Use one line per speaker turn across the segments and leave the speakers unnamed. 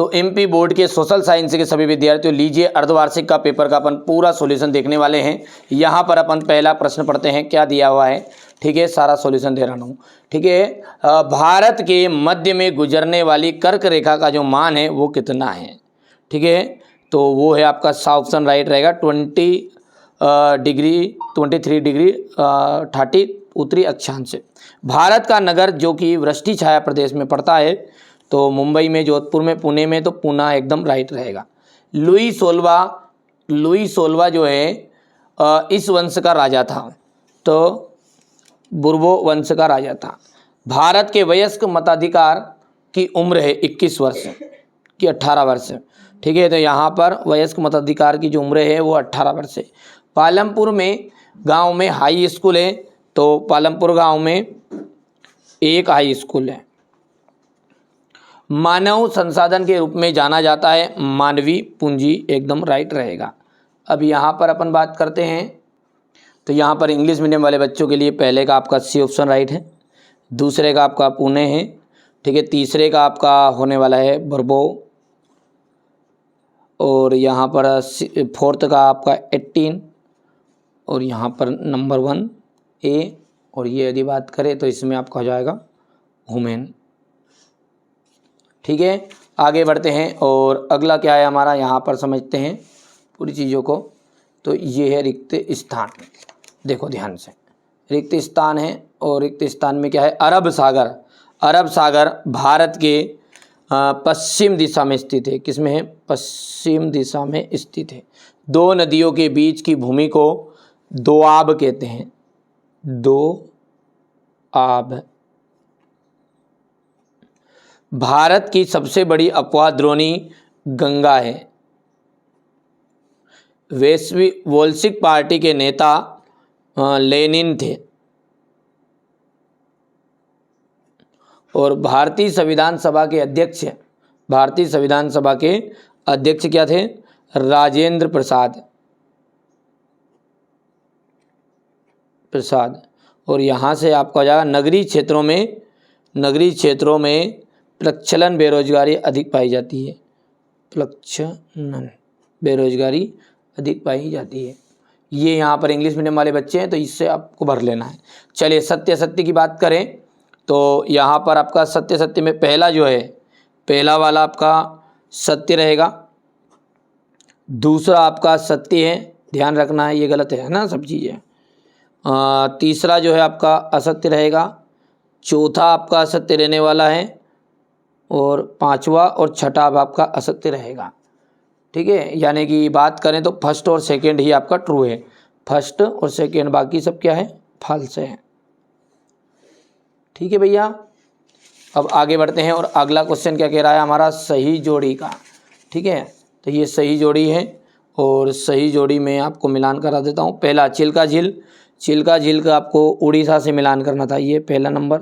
तो MP board के social science के सभी विद्यार्थियों लीजिए, अर्धवार्षिक का पेपर का अपन पूरा सॉल्यूशन देखने वाले हैं। यहाँ पर अपन पहला प्रश्न पढ़ते हैं, क्या दिया हुआ है। ठीक है, सारा सॉल्यूशन दे रहा हूँ। ठीक है, भारत के मध्य में गुजरने वाली कर्क रेखा का जो मान है वो कितना है। ठीक है, तो वो है आपका सा ऑप्शन राइट रहेगा 23 डिग्री 30 उत्तरी अक्षांश से। भारत का नगर जो कि वृष्टि छाया प्रदेश में पड़ता है, तो मुंबई में, जोधपुर में, पुणे में, तो पूना एकदम राइट रहेगा। लुई सोलवा जो है इस वंश का राजा था, तो बुर्बो वंश का राजा था। भारत के वयस्क मताधिकार की उम्र है 21 वर्ष की 18 वर्ष। ठीक है, तो यहाँ पर वयस्क मताधिकार की जो उम्र है वो 18 वर्ष है। पालमपुर में गांव में हाई स्कूल है, तो पालमपुर गांव में एक हाई स्कूल है। मानव संसाधन के रूप में जाना जाता है मानवीय पूंजी, एकदम राइट रहेगा। अब यहाँ पर अपन बात करते हैं, तो यहाँ पर इंग्लिश मीडियम वाले बच्चों के लिए पहले का आपका सी ऑप्शन राइट है, दूसरे का आपका पुणे है। ठीक है, तीसरे का आपका होने वाला है बुर्बो, और यहाँ पर फोर्थ का आपका 18, और यहाँ पर नंबर 1 ए, और ये यदि बात करें तो इसमें आपका हो जाएगा वुमेन। ठीक है, आगे बढ़ते हैं और अगला क्या है हमारा, यहाँ पर समझते हैं पूरी चीज़ों को। तो ये है रिक्त स्थान। देखो ध्यान से, रिक्त स्थान है, और रिक्त स्थान में क्या है, अरब सागर। अरब सागर भारत के पश्चिम दिशा में स्थित है। किस में है, पश्चिम दिशा में स्थित है। दो नदियों के बीच की भूमि को दोआब कहते हैं, दोआब। भारत की सबसे बड़ी अपवाह द्रोणी गंगा है। वैश्विक पार्टी के नेता लेनिन थे, और भारतीय संविधान सभा के अध्यक्ष क्या थे, राजेंद्र प्रसाद। और यहाँ से आपका जाएगा नगरीय क्षेत्रों में प्रक्षलन बेरोजगारी अधिक पाई जाती है। प्रक्षलन बेरोजगारी अधिक पाई जाती है। ये यहाँ पर इंग्लिश मीडियम वाले बच्चे हैं, तो इससे आपको भर लेना है। चलिए सत्य की बात करें, तो यहाँ पर आपका सत्य में पहला जो है, पहला वाला आपका सत्य रहेगा, दूसरा आपका सत्य है, ध्यान रखना है, ये गलत है ना सब चीज़ें। तीसरा जो है आपका असत्य रहेगा, चौथा आपका असत्य रहने वाला है, और पांचवा और छठा आपका असत्य रहेगा। ठीक है, यानी कि बात करें तो फर्स्ट और सेकंड ही आपका ट्रू है, फर्स्ट और सेकंड, बाकी सब क्या है, फॉल्स है। ठीक है भैया, अब आगे बढ़ते हैं, और अगला क्वेश्चन क्या कह रहा है हमारा, सही जोड़ी का। ठीक है, तो ये सही जोड़ी है, और सही जोड़ी में आपको मिलान करा देता हूँ। पहला चिल्का झील का आपको उड़ीसा से मिलान करना था, ये पहला नंबर।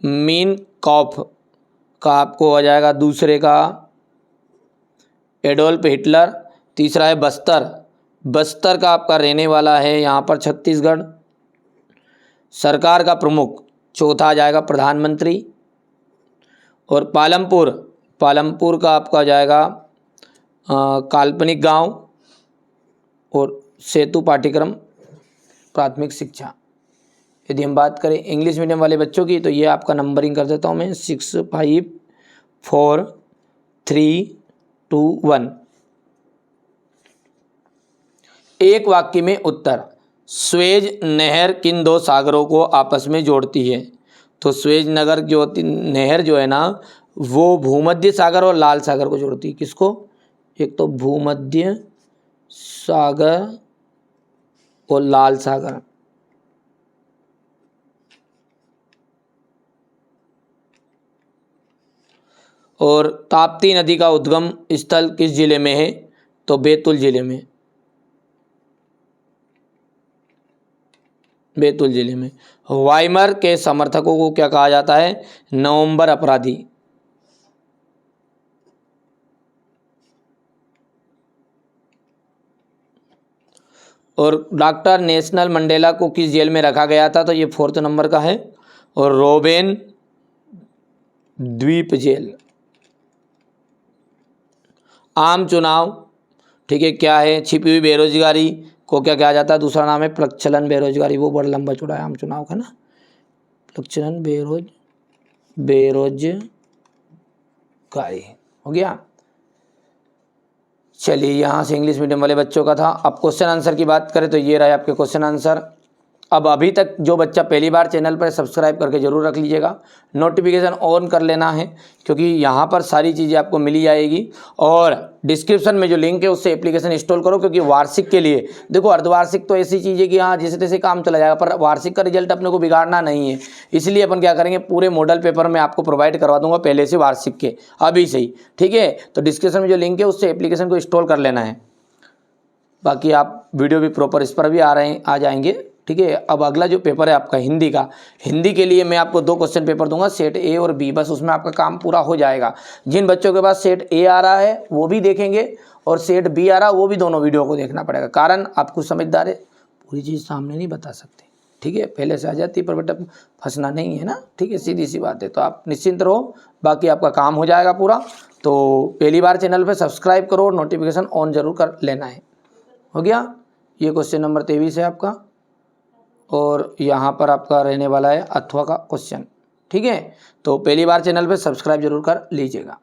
मीन कॉफ का आपको हो जाएगा, दूसरे का एडोल्फ हिटलर, तीसरा है बस्तर का आपका रहने वाला है यहाँ पर छत्तीसगढ़। सरकार का प्रमुख चौथा आ जाएगा प्रधानमंत्री, और पालमपुर का आपका जाएगा काल्पनिक गांव, और सेतु पाठ्यक्रम प्राथमिक शिक्षा। यदि हम बात करें इंग्लिश मीडियम वाले बच्चों की, तो ये आपका नंबरिंग कर देता हूँ मैं, 6 5 4 3 2 1। एक वाक्य में उत्तर। स्वेज नहर किन दो सागरों को आपस में जोड़ती है। तो स्वेज नहर जो है ना, वो भूमध्य सागर और लाल सागर को जोड़ती है। किसको, एक तो भूमध्य सागर और लाल सागर। और ताप्ती नदी का उद्गम स्थल किस जिले में है, तो बैतूल जिले में। वाइमर के समर्थकों को क्या कहा जाता है, नवंबर अपराधी। और डॉक्टर नेल्सन मंडेला को किस जेल में रखा गया था, तो ये 4th नंबर का है, और रोबेन द्वीप जेल। आम चुनाव, ठीक है, क्या है, छिपी हुई बेरोजगारी को क्या कहा जाता है, दूसरा नाम है प्रचलन बेरोजगारी, वो बड़ा लंबा चौड़ा है आम चुनाव का ना, प्रचलन बेरोजगारी हो गया। चलिए यहाँ से इंग्लिश मीडियम वाले बच्चों का था। अब क्वेश्चन आंसर की बात करें तो ये रहे आपके क्वेश्चन आंसर। अब अभी तक जो बच्चा पहली बार चैनल पर सब्सक्राइब करके ज़रूर रख लीजिएगा, नोटिफिकेशन ऑन कर लेना है क्योंकि यहाँ पर सारी चीज़ें आपको मिली जाएगी। और डिस्क्रिप्शन में जो लिंक है उससे एप्लीकेशन इंस्टॉल करो, क्योंकि वार्षिक के लिए देखो, अर्धवार्षिक तो ऐसी चीज़ है कि हाँ जैसे तैसे काम चला जाएगा, पर वार्षिक का रिजल्ट अपने को बिगाड़ना नहीं है। इसलिए अपन क्या करेंगे, पूरे मॉडल पेपर में आपको प्रोवाइड करवा दूंगा पहले से वार्षिक के, अभी से ही, ठीक है। तो डिस्क्रिप्शन में जो लिंक है उससे एप्लीकेशन को इंस्टॉल कर लेना है। बाकी आप वीडियो भी प्रॉपर इस पर भी आ जाएंगे, ठीक है। अब अगला जो पेपर है आपका हिंदी का, हिंदी के लिए मैं आपको 2 क्वेश्चन पेपर दूंगा, सेट ए और बी, बस उसमें आपका काम पूरा हो जाएगा। जिन बच्चों के पास सेट ए आ रहा है वो भी देखेंगे और सेट बी आ रहा है वो भी, दोनों वीडियो को देखना पड़ेगा। कारण आप कुछ समझदार है, पूरी चीज़ सामने नहीं बता सकते, ठीक है, पहले से आ जाती पर बेटा फंसना नहीं है ना, ठीक है, सीधी सी बात है। तो आप निश्चिंत रहो, बाकी आपका काम हो जाएगा पूरा। तो पहली बार चैनल पर सब्सक्राइब करो और नोटिफिकेशन ऑन जरूर कर लेना है। हो गया, ये क्वेश्चन नंबर 23 है आपका, और यहाँ पर आपका रहने वाला है अथवा का क्वेश्चन, ठीक है। तो पहली बार चैनल पे सब्सक्राइब जरूर कर लीजिएगा।